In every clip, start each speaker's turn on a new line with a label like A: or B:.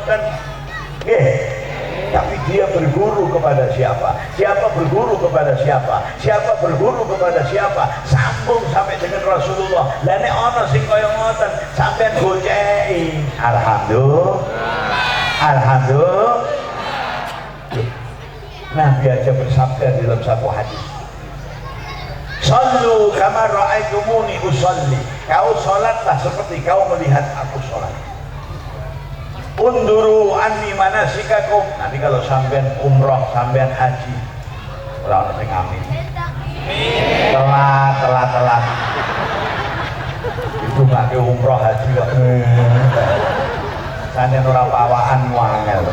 A: ngoten. Tapi dia berguru kepada siapa? Siapa berguru kepada siapa? Siapa berguru kepada siapa? Sambung sampai dengan Rasulullah. Lah nek ana sing kaya ngoten, sampean gocehi. Alhamdulillah. Alhamdulillah. Nabi aja bersabda dalam satu hadis. Sallu kama ra'aitumuni usalli. Kau salatlah seperti kau melihat aku salat. Unduru anni manasikakum. Nanti kalau sampean umroh, sampean haji, ora ono sing amin. Telat. Itu nggak ke umroh haji kok. Sampean ora pawaan wangel.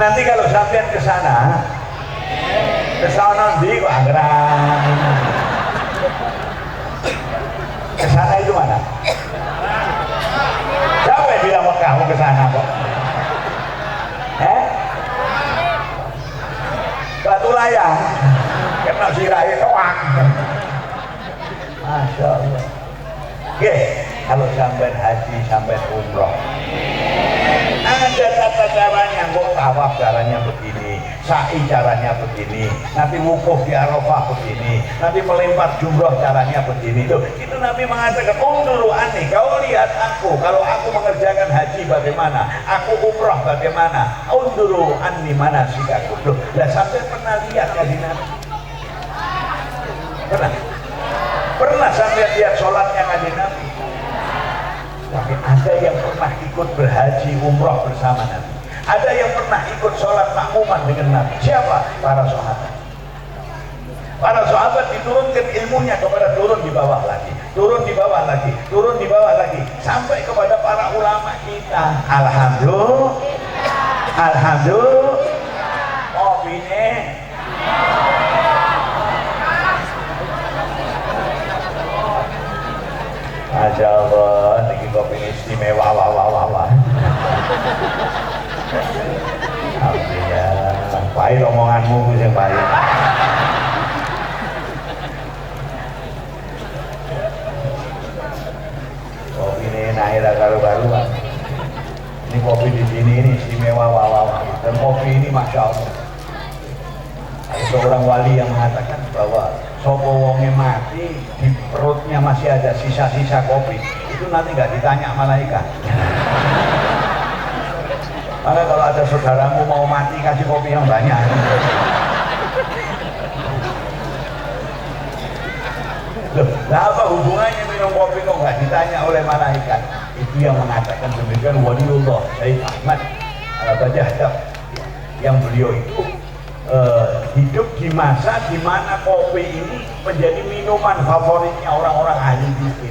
A: Nanti kalau sampean ke sana ndi kok anggeran. Ke sana itu mana? Siapa yang bilang Mekah mau ke sana kok? Batu Layang. Kena sirai doang. Masya Allah. Oke, kalau sampai haji, sampai umroh, ada tata caranya. Kok tawaf caranya begini, sa'i caranya begini, nanti wukuf di Arafah begini, nanti melempar jumroh caranya begini. Itu Nabi mengatakan, unduru anni, kau lihat aku, kalau aku mengerjakan haji bagaimana, aku umroh bagaimana, unduru anni manasikakum. Loh, lah sampai pernah lihat kanjeng Nabi? Pernah sampai lihat sholatnya kanjeng Nabi? Tapi ada yang pernah ikut berhaji umroh bersama Nabi. Ada yang pernah ikut sholat makmuman dengan Nabi. Siapa? Para sahabat. Para sahabat diturunkan ilmunya kepada turun di bawah lagi, turun di bawah lagi, turun di bawah lagi, sampai kepada para ulama kita. Alhamdulillah. Alhamdulillah. Opine. Masya Allah, ini kopi istimewa, wah. Alhamdulillah, baik omonganmu yang baik. Kopi ini naik karu-karuan. Ini kopi di sini ini istimewa, wah. Dan kopi ini Masya Allah. Ada seorang wali yang mengatakan bahwa sopo wonge mati di perutnya masih ada sisa-sisa kopi, itu nanti nggak ditanya malaikat. Maka kalau ada saudaramu mau mati, kasih kopi yang banyak. Loh, nah apa hubungannya minum kopi kok nggak ditanya oleh malaikat? Itu yang mengatakan demikian waliullah Syekh Ahmad Al-Bajah, yang beliau itu hidup di masa di mana kopi ini menjadi minuman favoritnya orang-orang ahli zikir.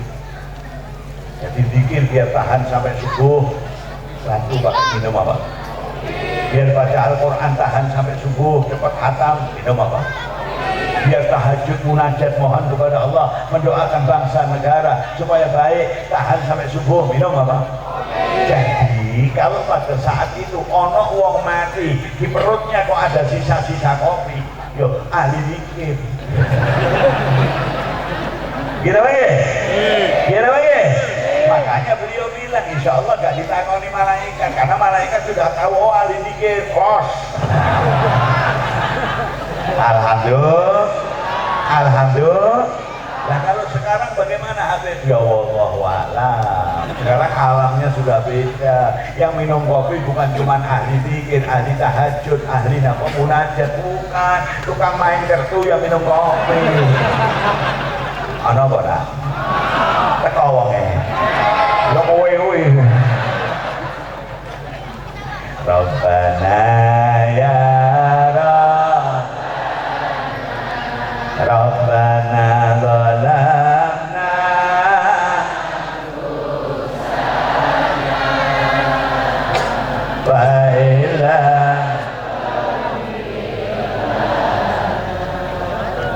A: Jadi zikir biar tahan sampai subuh, bantu pakai minum apa? Biar baca Al-Quran tahan sampai subuh, cepat khatam, minum apa? Biar tahajud munajat mohon kepada Allah, mendoakan bangsa negara supaya baik, tahan sampai subuh, minum apa? Jadi kalau pada saat itu ono wong mati di perutnya kok ada sisa-sisa kopi, yo ahli zikir. Gila bagi? Makanya beliau bilang insya Allah gak ditangani malaikat, karena malaikat sudah tahu oh ahli zikir, kos. Alhamdulillah. Nah kalau sekarang bagaimana Habib? Ya wallahualam. Sekarang alamnya sudah beda. Yang minum kopi bukan cuma ahli zikir, ahli tahajud, ahli munajat, bukan. Tukang main kartu yang minum kopi. Ana apa dah? Teko wonge. Yo kowe. Rabbana ya Rabbana zalamna wa ila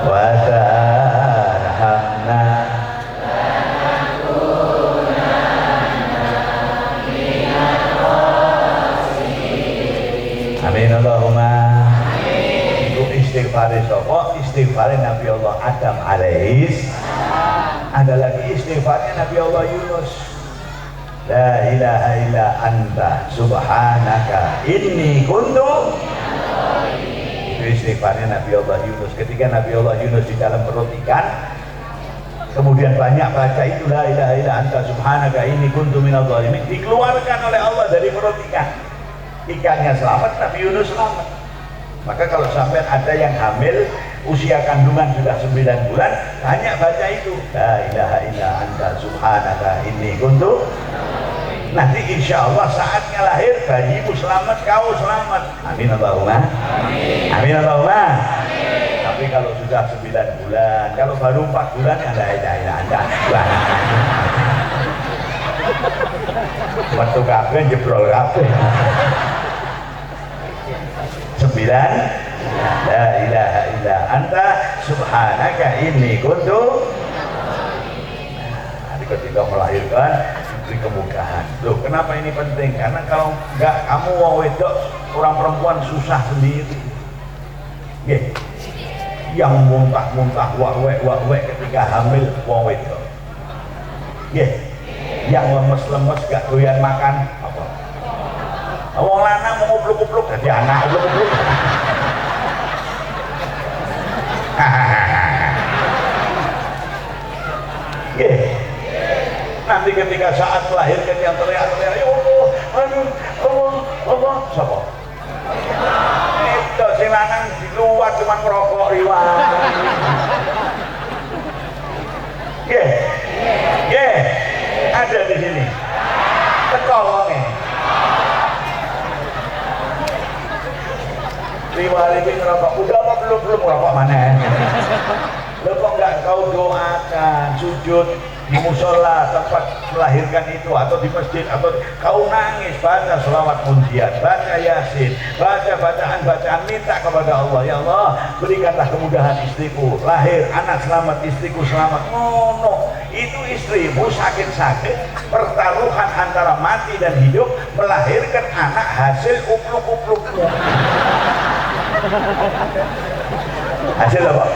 A: wa tarhamna amin Allahumma. Istighfar sapa? Istighfar Nabi Allah Adam alaihis. Ada lagi istighfarnya Nabi Allah Yunus. la ilaha illa anta subhanaka inni kuntu. Itu istighfarnya Nabi Allah Yunus. Ketika Nabi Allah Yunus di dalam perut ikan, kemudian banyak baca itu la ilaha illa anta subhanaka inni kuntu minadh dhalimin, dikeluarkan oleh Allah dari perut ikan. Ikannya selamat, Nabi Yunus selamat. Maka kalau sampai ada yang hamil usia kandungan sudah 9 bulan, banyak baca itu la ilaha illa anta subhanaka inni kuntu. Nanti insya Allah saatnya lahir, bayimu selamat, kau selamat. Amin Allahumma. Amin Allahumma. Tapi kalau sudah 9 bulan, kalau baru 4 bulan, ya la ilaha illa anta. Waktu kabeh jebrol kabeh. 9 la ilaha illa anta subhanaka inni kuntu. Nah, ketika melahirkan diberi kemudahan. Loh, kenapa ini penting? Karena kalau enggak, kamu wong wedok, orang perempuan susah sendiri. Nggih. Yang muntah-muntah wak-wek ketika hamil wong wedok. Nggih. Yang lemes-lemes gak doyan makan apa? Wong lanang mau kupluk-kupluk dadi anak kupluk-kupluk. Nggih. Nanti ketika saat melahirkan yang teriak-teriak, ya Allah, aduh, Allah, siapa? Itu si lanang di luar cuma merokok riwayat. Ada di sini. Teko wonge. Riwayat ini merokok. Udah apa belum merokok mana? Lo kok nggak kau doakan sujud di musola tempat melahirkan itu, atau di masjid, atau kau nangis baca selawat munjiat, baca yasin, baca bacaan minta kepada Allah, ya Allah berikanlah kemudahan istriku lahir, anak selamat, istriku selamat. No, itu istrimu sakit-sakit, pertaruhan antara mati dan hidup, melahirkan anak hasil upluk-uplukmu. Hasil apa?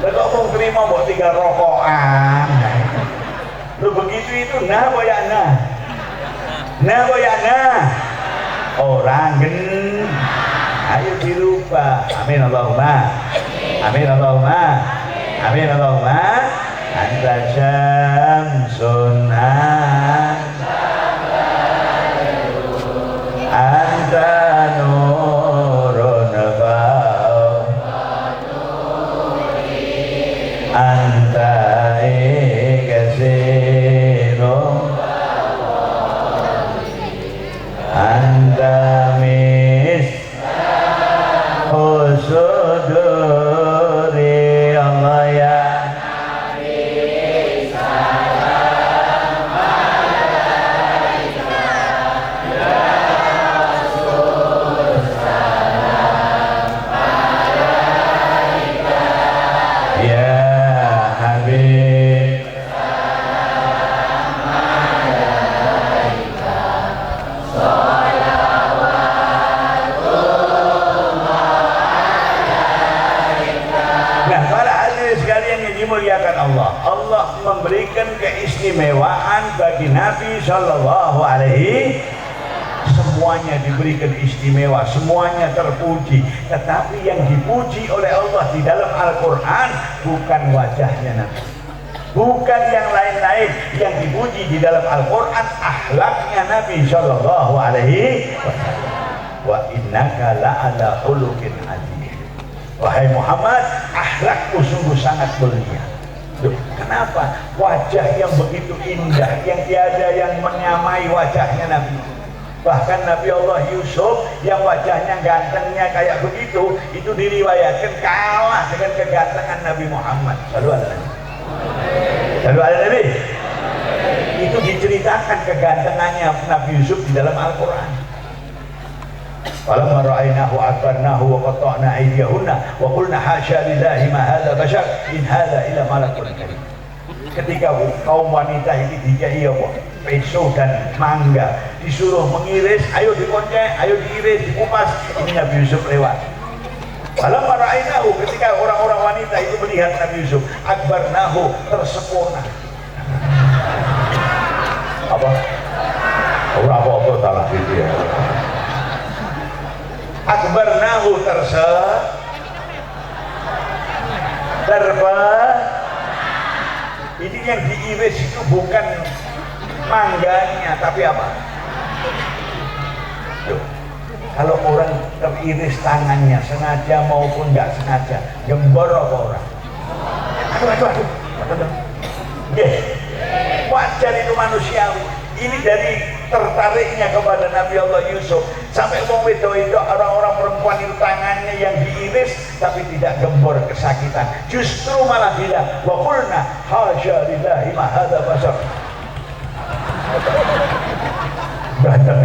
A: Kalau mau terima mau tinggal rokokan. Lu begitu itu nah boyana. Orang gen. Ayo dirubah. Amin Allahumma. Amin Allahumma. Amin Allahumma. Anta syamsun anta nurun anta ikasiro anta husuduri Allah ya memberikan keistimewaan bagi Nabi Shallallahu Alaihi. Semuanya diberikan istimewa, semuanya terpuji. Tetapi yang dipuji oleh Allah di dalam Al-Quran bukan wajahnya Nabi, bukan yang lain-lain. Yang dipuji di dalam Al-Quran akhlaknya Nabi Shallallahu Alaihi Wasallam. Wa innaka la'ala khuluqin azim. Wahai Muhammad, akhlakmu sungguh sangat mulia. Loh, kenapa? Wajah yang begitu indah, yang tiada yang menyamai wajahnya Nabi. Bahkan Nabi Allah Yusuf yang wajahnya gantengnya kayak begitu, itu diriwayatkan kalah dengan kegantengan Nabi Muhammad. Sallallahu alaihi Nabi. Itu diceritakan kegantengannya Nabi Yusuf di dalam Al-Quran. Falamma ra'aynahu akbarnahu wa qatta'na aydiyahunna wa qulna hasya lillahi ma hadza bashar in hadza illa malakun karim. Ketika kaum wanita ini dikai apa? Peso dan mangga, disuruh mengiris, ayo dikonceng, ayo diiris, dikupas. Ini Nabi Yusuf lewat. Falamma ra'aynahu, ketika orang-orang wanita itu melihat Nabi Yusuf, akbarnahu, tersempurna. apa? Ora apa-apa salah gitu ya. Akbarnahu ini yang diiris itu bukan mangganya tapi apa? Tuh. Kalau orang teriris tangannya sengaja maupun nggak sengaja, gembor apa orang? Aduh. Wajar itu manusiawi. Ini dari tertariknya kepada Nabi Allah Yusuf sampai wong wedok itu orang-orang perempuan itu tangannya yang diiris tapi tidak gembor kesakitan, justru malah bilang wa qulna hasya lillahi ma hadza bashar. Ganteng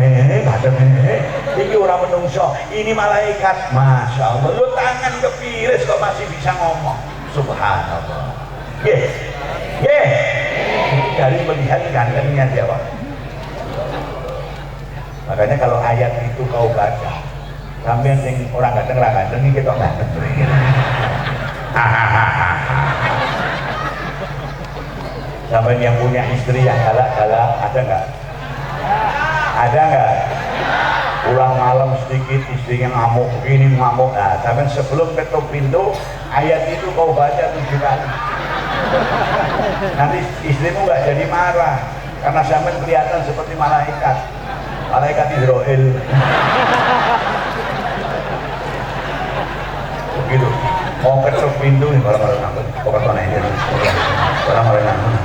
A: ini orang menungso, ini malaikat. Masya Allah, lu tangan kepiris kok masih bisa ngomong, subhanallah. Dari melihat gantengnya siapa. Makanya kalau ayat itu kau baca, sampai yang orang ganteng ini kita ganteng. Sampai yang punya istri yang galak-galak ada nggak? Ada nggak? Pulang malam sedikit istrinya ngamuk begini ngamuk. Nah, sampai sebelum ketuk pintu ayat itu kau baca 7 kali. Nanti istrimu nggak jadi marah karena sampai kelihatan seperti malaikat Israel. Begitu. Mau ketuk pintu nih orang-orang nangkut. Pokoknya ini orang-orang nangkut.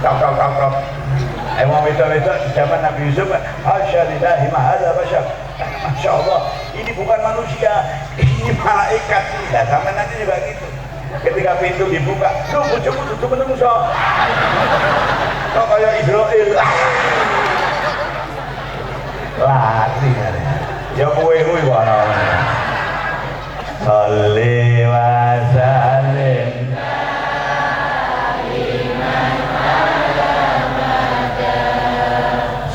A: Kau. Emang wedok-wedok di zaman Nabi Yusuf, hasya lillahi ma hadza bashar. Masya Allah, ini bukan manusia, ini malaikat. Nah, sama nanti juga gitu. Ketika pintu dibuka, tuh bojomu duduk menungso. Kok kayak Israel. Lari ya kuwe ana. Sholli wa sallim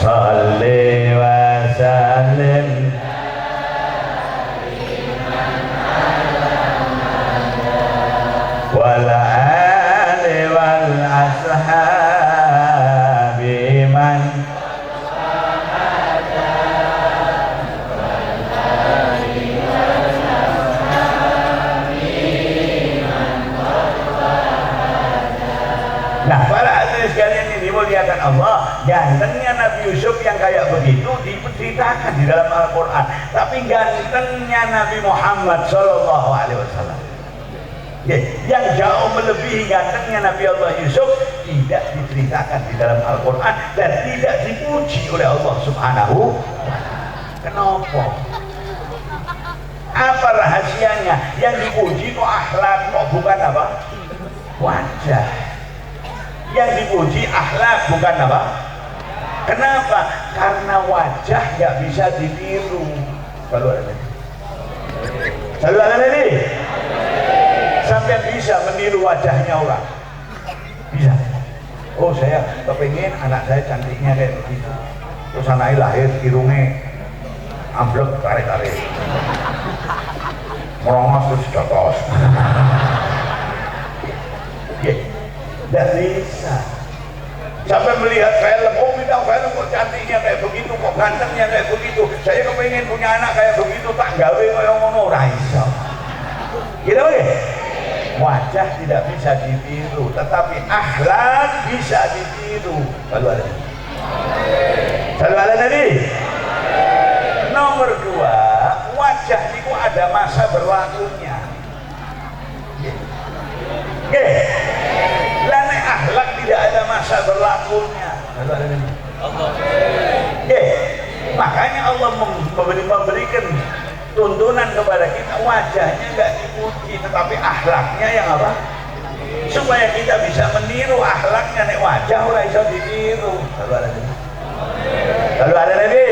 A: Salli wa sallim wal ali wal ashabi man Nah, para hadirin sekalian ini dimuliakan Allah, gantengnya Nabi Yusuf yang kayak begitu diceritakan di dalam Al-Quran. Tapi gantengnya Nabi Muhammad Sallallahu Alaihi Wasallam, yang jauh melebihi gantengnya Nabi Allah Yusuf, tidak diceritakan di dalam Al-Quran dan tidak dipuji oleh Allah Subhanahu. Kenapa? Apa rahasianya? Yang dipuji kok akhlak, kok bukan apa? Wajah. Yang dipuji akhlak bukan apa? Kenapa? Karena wajah nggak bisa ditiru. Selalu ada lagi. Sampai bisa meniru wajahnya orang. Bisa. Oh, saya kepingin anak saya cantiknya kayak begitu. Terus anaknya lahir hidungnya amblek tarik-tarik. Merongos terus jotos. Tidak bisa. Sampai melihat film, oh bintang film kok cantiknya kayak begitu, kok gantengnya kayak begitu. Saya kepengen punya anak kayak begitu, tak gawe kayak ngono ora iso. Gitu ya? Wajah tidak bisa ditiru, tetapi akhlak bisa ditiru. Lalu ada tadi. Nomor 2, wajah itu ada masa berlakunya. Lane akhlak tidak ada masa berlakunya. Makanya Allah memberikan tuntunan kepada kita, wajahnya nggak dipuji tetapi akhlaknya yang apa? Supaya kita bisa meniru akhlaknya. Nek wajah ora iso ditiru. Lalu ada lagi.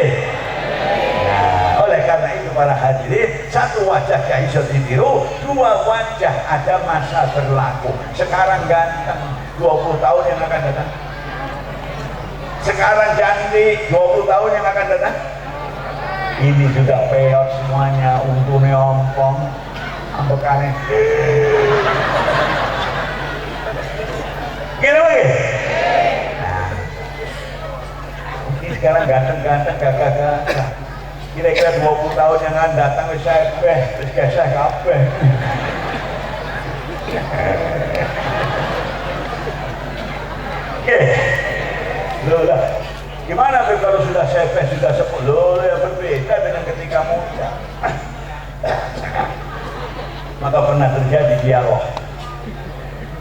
A: Nah, oleh karena itu para hadirin, satu wajah gak iso ditiru, 2 wajah ada masa berlaku. Sekarang ganteng, 20 tahun yang akan datang. Sekarang cantik, 20 tahun yang akan datang. Ini sudah peot semuanya, untungnya ompong, ambekannya. Gitu lagi. Nah, sekarang ganteng-ganteng gagah-gagah. Kira-kira 20 tahun yang akan datang wis sebeh, wis geseh kabeh. Loh lah, gimana kalau sudah sebeh, sudah sepuh? Loh ya berbeda dengan ketika muda. Maka pernah terjadi dialog.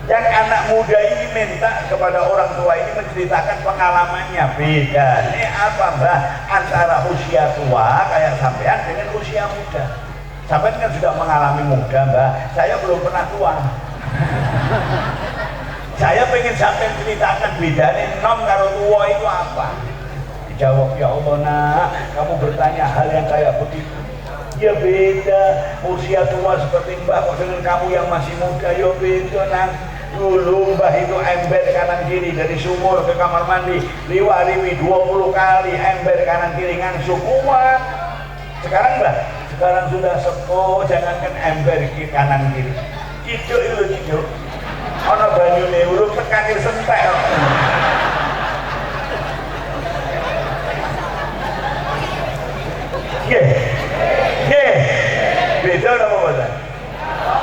A: Yang anak muda ini minta kepada orang tua ini menceritakan pengalamannya. Beda. Ini apa mbak? Antara usia tua kayak sampean dengan usia muda. Sampean kan sudah mengalami muda mbak. Saya belum pernah tua. Saya pengen sampean ceritakan bedanya nom karo tua itu apa. Dijawab, ya Allah nak, kamu bertanya hal yang kayak begitu. Ya beda, usia tua seperti mbak kok dengan kamu yang masih muda. Ya beda nang. Dulu mbah itu ember kanan kiri dari sumur ke kamar mandi liwat-liwi 20 kali ember kanan kiri ngangsu kuat. Sekarang mbah, sekarang sudah sepuh, jangankan ember kiri kanan kiri, ciduk itu ciduk ana banyune urung tekan sentek. Beda apa bosan?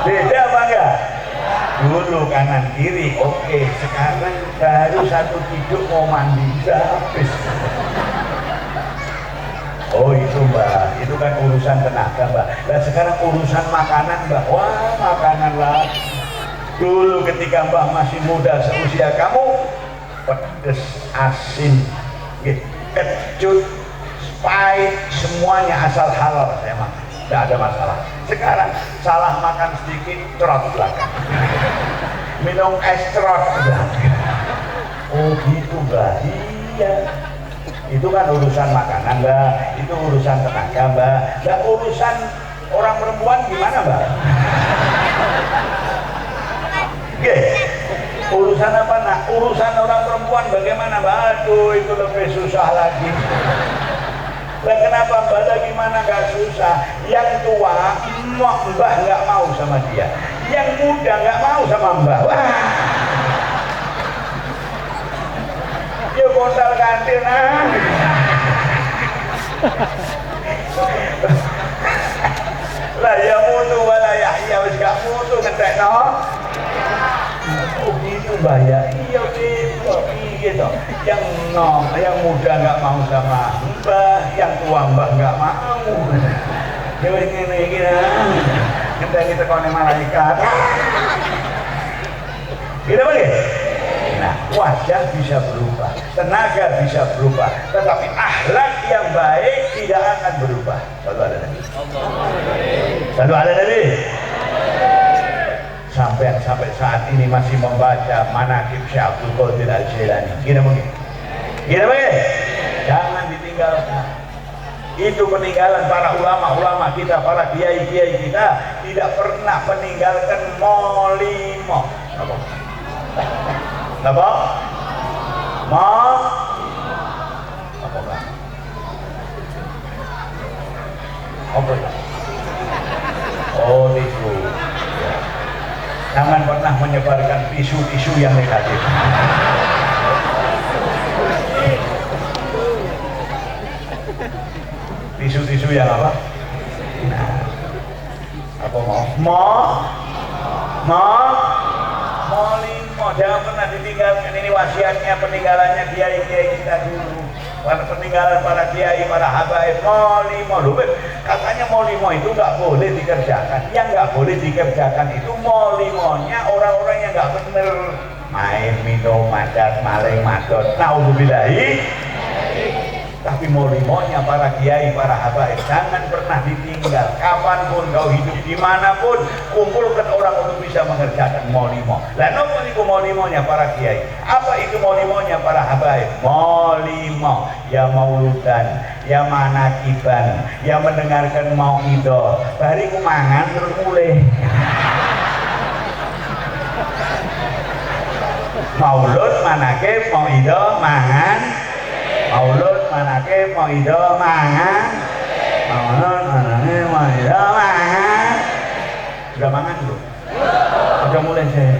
A: Beda apa enggak? Dulu kanan kiri oke, sekarang baru satu tidur mau mandi habis. Oh itu mbak, itu kan urusan tenaga mbak. Dan sekarang urusan makanan mbak, wah makanan lah. Dulu ketika mbak masih muda seusia kamu, pedes, asin, kecut, pahit, semuanya asal halal saya makan. Tidak ada masalah. Sekarang salah makan sedikit trot belakang, minum es trot belakang. Oh gitu mbak. Iya, itu kan urusan makanan mbak, itu urusan tenaga mbak. Dan urusan orang perempuan gimana mbak? Urusan apa nak? Urusan orang perempuan bagaimana mbak? Aduh itu lebih susah lagi. Dan kenapa mbak gimana gak susah? Yang tua mbak nggak mau sama dia, yang muda nggak mau sama mbak. Wah, dia kontal kantin lah ya mutu wala ya wis gak mutu ngetek no. Oh gitu mbak ya. Iya gitu. Yang muda nggak mau sama mbak, yang tua mbak nggak mau. Dewe ngene iki ngenteni tekone malaikat. Gitu bagi? Nah, wajah bisa berubah, tenaga bisa berubah, tetapi akhlak yang baik tidak akan berubah. Satu ada Nabi. Satu ada Nabi. Sampai saat ini masih membaca manaqib Syekh Abdul Qadir Al-Jailani. Gini mungkin. Gini mungkin. Jangan ditinggalkan. Itu peninggalan para ulama-ulama kita, para kiai-kiai kita tidak pernah meninggalkan molimo. Apa? Apa? Apa enggak? Apa? Oh itu. Jangan pernah menyebarkan isu-isu yang negatif. Isu-isu yang apa? Nah, apa mau jangan pernah ditinggalkan. Ini wasiatnya, peninggalannya kiai-kiai kita dulu. Peninggalan para kiai, para habaib. Molimo, katanya molimo itu nggak boleh dikerjakan. Yang nggak boleh dikerjakan itu molimonya orang-orang yang nggak bener, main, minum, madat, maling, madot. Naudzubillahi. Tapi molimonya para kiai, para habaib jangan pernah ditinggal. Kapanpun kau hidup dimanapun, kumpulkan orang untuk bisa mengerjakan molimo. Lah nopo niku molimonya para kiai? Apa itu molimonya para habaib? Molimo, ya mauludan, ya manakiban, ya mendengarkan mauidho. Bariku mangan terus mulai. Maulud, manakib, mauidho, mangan. Maulud, manakib, mauidho, mangan. Maulud, manakib, mauidho, mangan. Sudah mangan belum? Sudah mulai saya.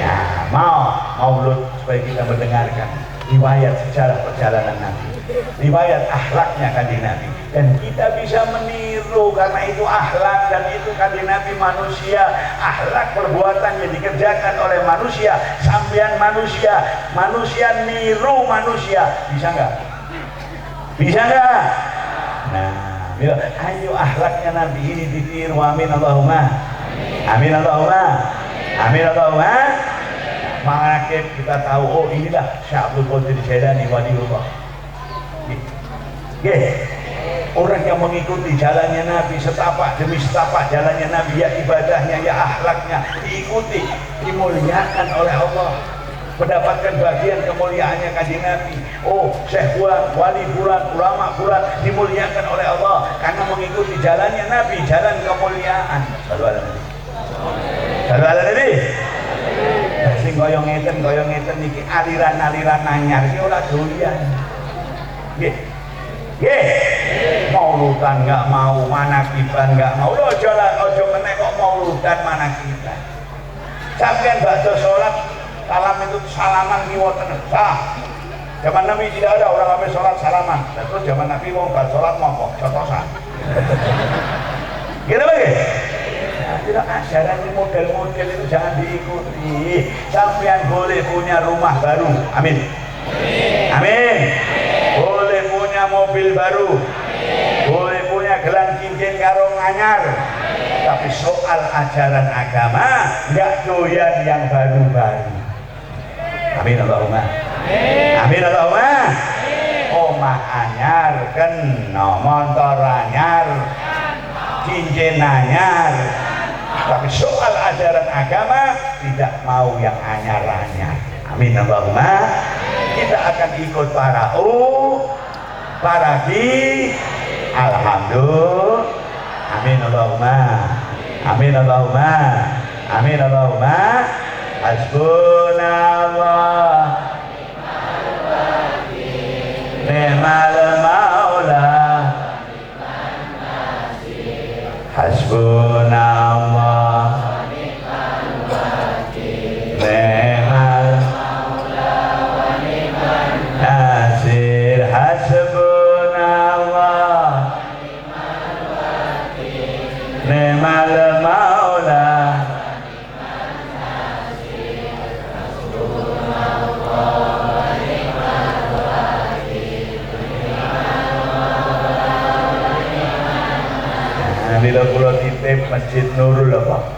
A: Nah, mau Maulud supaya kita mendengarkan riwayat sejarah perjalanan Nabi, riwayat akhlaknya kanjeng Nabi, dan kita bisa meniru karena itu akhlak dan itu kanjeng Nabi manusia, akhlak perbuatan yang dikerjakan oleh manusia, sampean manusia, manusia niru manusia, bisa nggak? Bisa nggak? Nah, ayo akhlaknya Nabi ini ditiru, amin Allahumma, amin Allahumma, amin Allahumma. Makanya kita tahu, oh inilah Syekh Abdul Qadir Jailani waliullah. Orang yang mengikuti jalannya Nabi, setapak demi setapak jalannya Nabi, ya ibadahnya, ya akhlaknya diikuti, dimuliakan oleh Allah, mendapatkan bagian kemuliaannya kanjeng Nabi. Oh Syekh fulan, wali fulan, ulama fulan dimuliakan oleh Allah karena mengikuti jalannya Nabi, jalan kemuliaan. Shallallahu alaihi wasallam. Shallallahu alaihi wasallam. Sing kaya ngeten iki aliran-aliran anyar iki ora doyan. Nggih. Nggih. Mauludan enggak mau, manakiban enggak mau. Lho aja meneh kok mauludan manakiban. Sampeyan bakda salat salam itu salaman kiwoten. Salah. Zaman Nabi tidak ada orang habis salat salaman. Terus zaman Nabi wong bar salat monggo cotosan. Gitu bagi? Tidak ajaran model-model itu jangan diikuti. Sampean boleh punya rumah baru, amin. Amin. Boleh punya mobil baru, boleh punya gelang cincin karo nganyar. Tapi soal ajaran agama nggak doyan yang baru-baru. Amin Allahumma. Amin Allahumma. Omah anyar, kena motor anyar, cincin anyar. Tapi soal ajaran agama tidak mau yang anyar-anyar. Amin Allahumma. Kita akan ikut para bi. Alhamdulillah. Amin Allahumma. Amin Allahumma. Amin Allahumma. Hasbunallah ni'mal maula. Hasbunallah ni'mal nasir. Hasbunallah ni'mal maula. Bila pulau titip Masjid Nurul apa?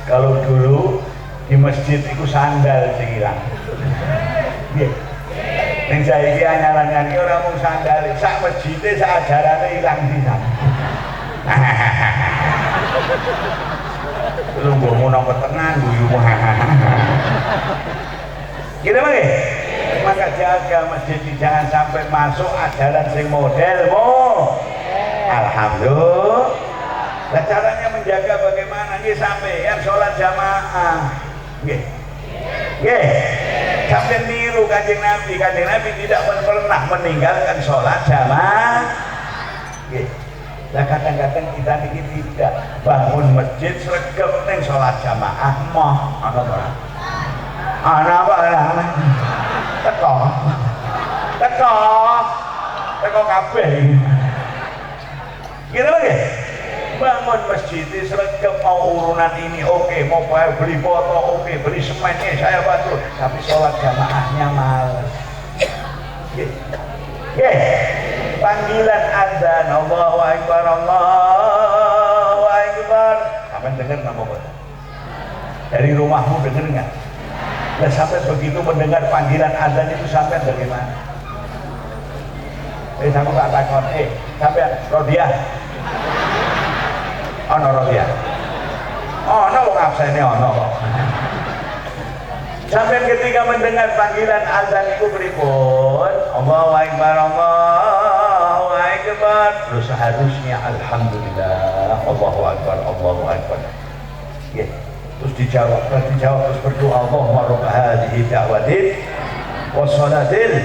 A: Kalau dulu di masjid itu sandal sing ilang. Nggih. Ning saiki anyaran-anyaran ora mung sandal, sak masjide sak ajarane ilang pisan. Lu ngomong nang tenan guyu. Gitu bagi? Maka jaga masjid jangan sampai masuk ajaran sing modelmu. Alhamdulillah. Nah, caranya menjaga bagaimana? Nggih sampeyan sholat jamaah. Nggih. Nggih. Sampai niru kanjeng Nabi. Kanjeng Nabi tidak pernah meninggalkan sholat jamaah. Nggih. Nah kadang-kadang kita niki tidak bangun masjid sregep ning sholat jamaah moh ana ora? Ana apa ora? Teko kabeh. Gitu lagi, bangun masjid sregep, mau urunan ini oke, mau beli foto oke, beli semennya saya bantu, tapi sholat jamaahnya males. Panggilan azan Allahu Akbar, Allahu Akbar. Sampai dengar nggak mau? Dari rumahmu dengar nggak? Dan sampai begitu mendengar panggilan azan itu sampai bagaimana? Saya tak takut, sampai Rodiah. Ono Rodiah. Ono wong absene ono. Sampai ketika mendengar panggilan azan itu pripun? Allahu Akbar, Allahu Akbar. Terus seharusnya alhamdulillah, Allahu Akbar, Allahu Akbar. Ya. Terus dijawab terus berdoa Allahumma rabb hadhihi da'watin wassalatil.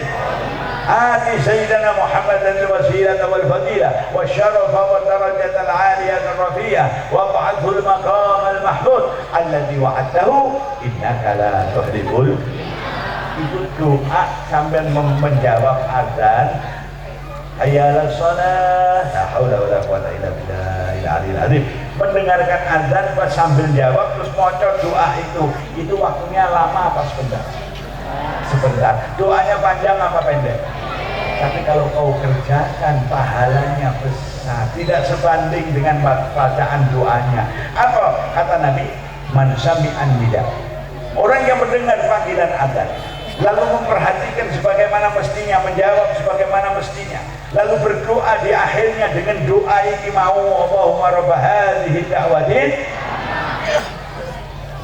A: آتِ سيدنا محمدا الوسيلة والفضيلة والشرف والدرجة العالية الرفيعة وابعثه المقام المحمود الذي وعدته إنك لا تخلف. Itu doa sambil menjawab azan. Hayya 'alas shalah, la haula wala quwwata illa billahil aliyil azim. Mendengarkan azan sambil jawab terus maca doa itu waktunya lama apa sebentar? Sebentar. Doanya panjang apa pendek? Tapi kalau kau kerjakan pahalanya besar, tidak sebanding dengan bacaan doanya. Apa kata Nabi? Man sami'an nida. Orang yang mendengar panggilan azan lalu memperhatikan sebagaimana mestinya, menjawab sebagaimana mestinya, lalu berdoa di akhirnya dengan doa ini mau Allahumma rabb hadhihi da'watin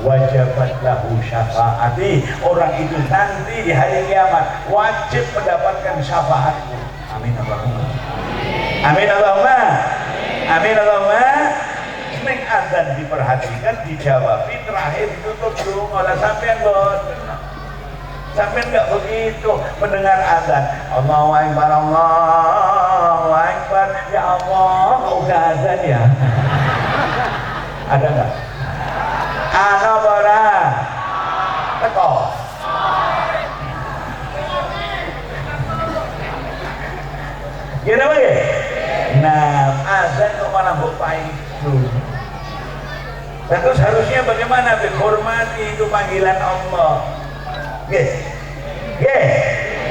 A: wajabat lahu syafaati. Orang itu nanti di hari kiamat wajib mendapatkan syafaatku. Amin Allahumma. Amin Allahumma. Amin Allahumma. Nek azan diperhatikan, dijawab, terakhir tutup doa lah sampai boten. Sampai enggak begitu mendengar azan. Allahu Akbar, Allahu Akbar. Ya Allah, udah azan ya. Ada enggak? Ana bara. Teko. Gimana bagi? Nah, azan kok malah bukain dulu. Dan terus harusnya bagaimana? Hormati itu panggilan Allah.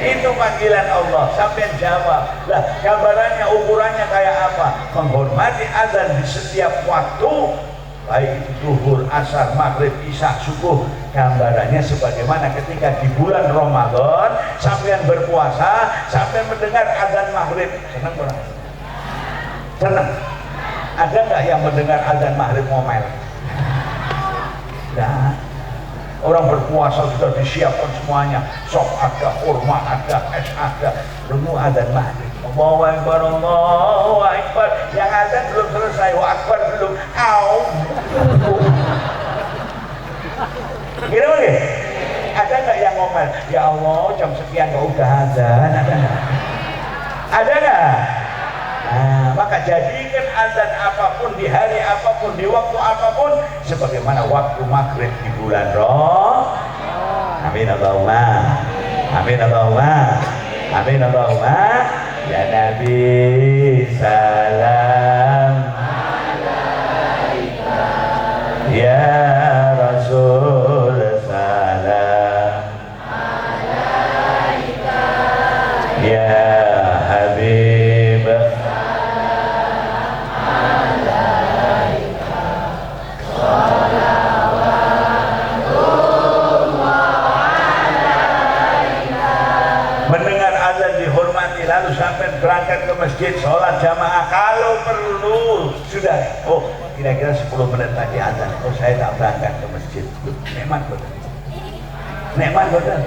A: Itu panggilan Allah. Sampai jawab lah, gambarannya ukurannya kayak apa? Menghormati azan di setiap waktu, baik itu zuhur, asar, maghrib, isya, subuh. Gambarannya sebagaimana ketika di bulan Ramadan sampean berpuasa, sampean mendengar azan maghrib. Senang kurang? Senang. Ada nggak yang mendengar azan maghrib ngomel? Nah, orang berpuasa sudah disiapkan semuanya, sop ada, kurma ada, es ada, tunggu azan maghrib. Allahu Akbar, Allahu Akbar. Yang azan belum selesai, wa akbar belum. Au. Gitu lagi. Ada nggak yang ngomel? Ya Allah, jam sekian kok udah azan? Ada nggak? Ada nggak? Nah, maka jadikan azan apapun di hari apapun di waktu apapun sebagaimana waktu maghrib di bulan Ramadan. Amin Allahumma. Amin Allahumma. Amin Allahumma. Ya Nabi salam alaika. Ya Rasul salam alaika. Ya Habib lalu sampai berangkat ke masjid, sholat jamaah kalau perlu. Sudah, oh kira-kira 10 menit lagi azan, oh saya tak berangkat ke masjid. Nikmat betul, nikmat betul.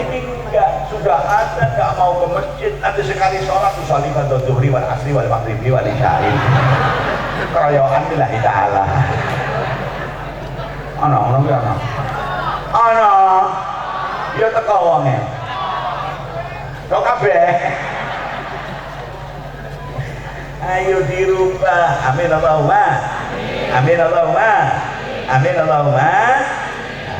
A: Ini enggak, sudah azan enggak mau ke masjid, nanti sekali sholat usolli fardhu dhuhri wal asri wal maghribi wal isya'i keroyokan lillahi ta'ala. Ana ya teko wonge kok kabeh. Ayo dirubah. Amin Allahumma. Amin Allahumma. Amin Allahumma.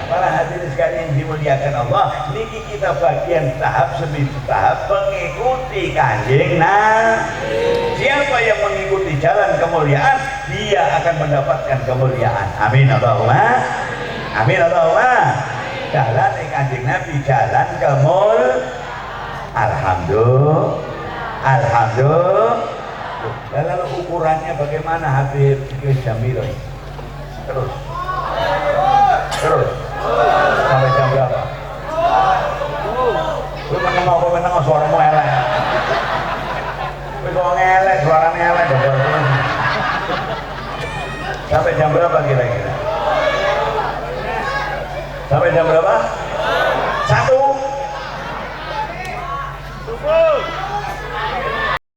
A: Para hadirin sekalian dimuliakan Allah, niki kita bagian tahap demi tahap mengikuti Kanjeng Nabi. Siapa yang mengikuti jalan kemuliaan, dia akan mendapatkan kemuliaan. Amin Allahumma. Amin Allahumma. Jalan Kanjeng Nabi, jalan kemuliaan. Alhamdulillah. Alhamdulillah. Lalu ukurannya bagaimana Habib Jamil? Terus sampai jam berapa? Lu menengok suaramu elek. Lu kok ngelek, suaranya elek. Sampai jam berapa kira-kira? Sampai jam berapa?